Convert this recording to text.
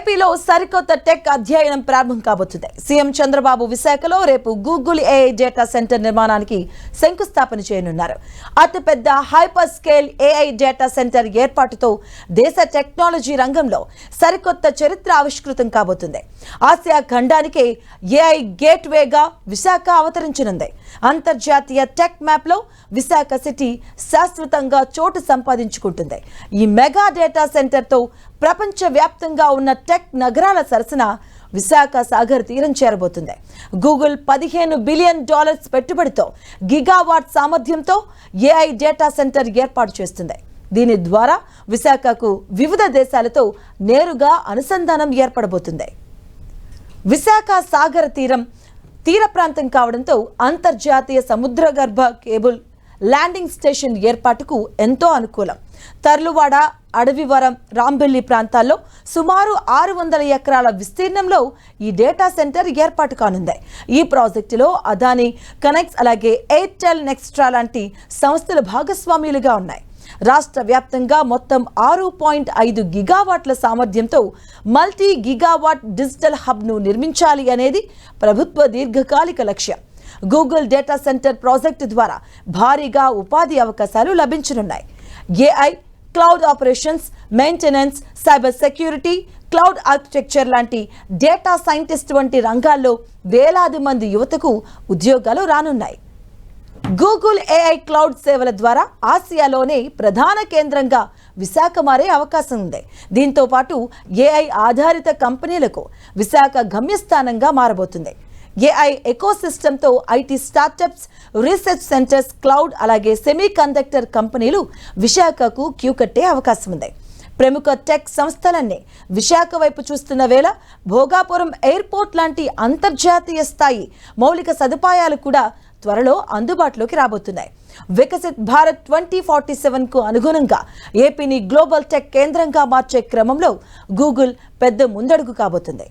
ఏపీలో సరికొత్త టెక్ అధ్యయనం ప్రారంభం కాబోతుంది. సీఎం చంద్రబాబు విశాఖలో రేపు గూగుల్ ఏఐ డేటా సెంటర్ నిర్మాణానికి శంకుస్థాపన చేయనున్నారు. అతిపెద్ద hyper scale AI data center ఏర్పాటుతో దేశ టెక్నాలజీ రంగంలో సరికొత్త చరిత్ర ఆవిష్కృతం కాబోతుంది. ఆసియా ఖండానికి ఏఐ గేట్వేగా విశాఖ అవతరించనుంది. అంతర్జాతీయ టెక్ మ్యాప్లో విశాఖ సిటీ శాశ్వతంగా చోటు సంపాదించుకుంటుంది. ఈ మెగా డేటా సెంటర్తో ప్రపంచవ్యాప్తంగా ఉన్న టెక్ నగరాల సరసన విశాఖ సాగర్ తీరం చేరబోతుంది. గూగుల్ $15 బిలియన్ పెట్టుబడితో గిగావాట్ సామర్థ్యంతో ఏఐ డేటా సెంటర్ ఏర్పాటు చేస్తుంది. దీని ద్వారా విశాఖకు వివిధ దేశాలతో నేరుగా అనుసంధానం ఏర్పడబోతుంది. విశాఖ సాగర తీర ప్రాంతం కావడంతో అంతర్జాతీయ సముద్రగర్భ కేబుల్ ల్యాండింగ్ స్టేషన్ ఏర్పాటుకు ఎంతో అనుకూలం. తర్లువాడ, అడవివరం, రాంబెల్లి ప్రాంతాల్లో సుమారు 600 ఎకరాల విస్తీర్ణంలో ఈ డేటా సెంటర్ ఏర్పాటు కానుంది. ఈ ప్రాజెక్టులో అదానీ, కనెక్ట్స్ అలాగే ఎయిర్టెల్, నెక్స్ట్రా లాంటి సంస్థలు భాగస్వామ్యులుగా ఉన్నాయి. రాష్ట్ర వ్యాప్తంగా మొత్తం 6.5 గిగావాట్ల సామర్థ్యంతో మల్టీ గిగావాట్ డిజిటల్ హబ్ను నిర్మించాలి అనేది ప్రభుత్వ దీర్ఘకాలిక లక్ష్యం. గూగుల్ డేటా సెంటర్ ప్రాజెక్టు ద్వారా భారీగా ఉపాధి అవకాశాలు లభించనున్నాయి. AI, cloud operations, maintenance, cyber security, cloud architecture లాంటి డేటా సైంటిస్ట్ వంటి రంగాల్లో వేలాది మంది యువతకు ఉద్యోగాలు రానున్నాయి. గూగుల్ ఏఐ క్లౌడ్ సేవల ద్వారా ఆసియాలోనే ప్రధాన కేంద్రంగా విశాఖ మారే అవకాశం ఉంది. దీంతో పాటు ఏఐ ఆధారిత కంపెనీలకు విశాఖ గమ్యస్థానంగా మారబోతుంది. ఏఐ ఎకోసిస్టంతో IT startups, research centers, cloud అలాగే సెమీ కండక్టర్ కంపెనీలు విశాఖకు క్యూ కట్టే అవకాశం ఉంది. ప్రముఖ టెక్ సంస్థలన్నీ విశాఖ వైపు చూస్తున్న వేళ భోగాపురం ఎయిర్పోర్ట్ లాంటి అంతర్జాతీయ స్థాయి మౌలిక సదుపాయాలు కూడా త్వరలో అందుబాటులోకి రాబోతున్నాయి. వికసిత్ భారత్ 2047కు అనుగుణంగా ఏపీని గ్లోబల్ టెక్ కేంద్రంగా మార్చే క్రమంలో గూగుల్ పెద్ద ముందడుగు కాబోతుంది.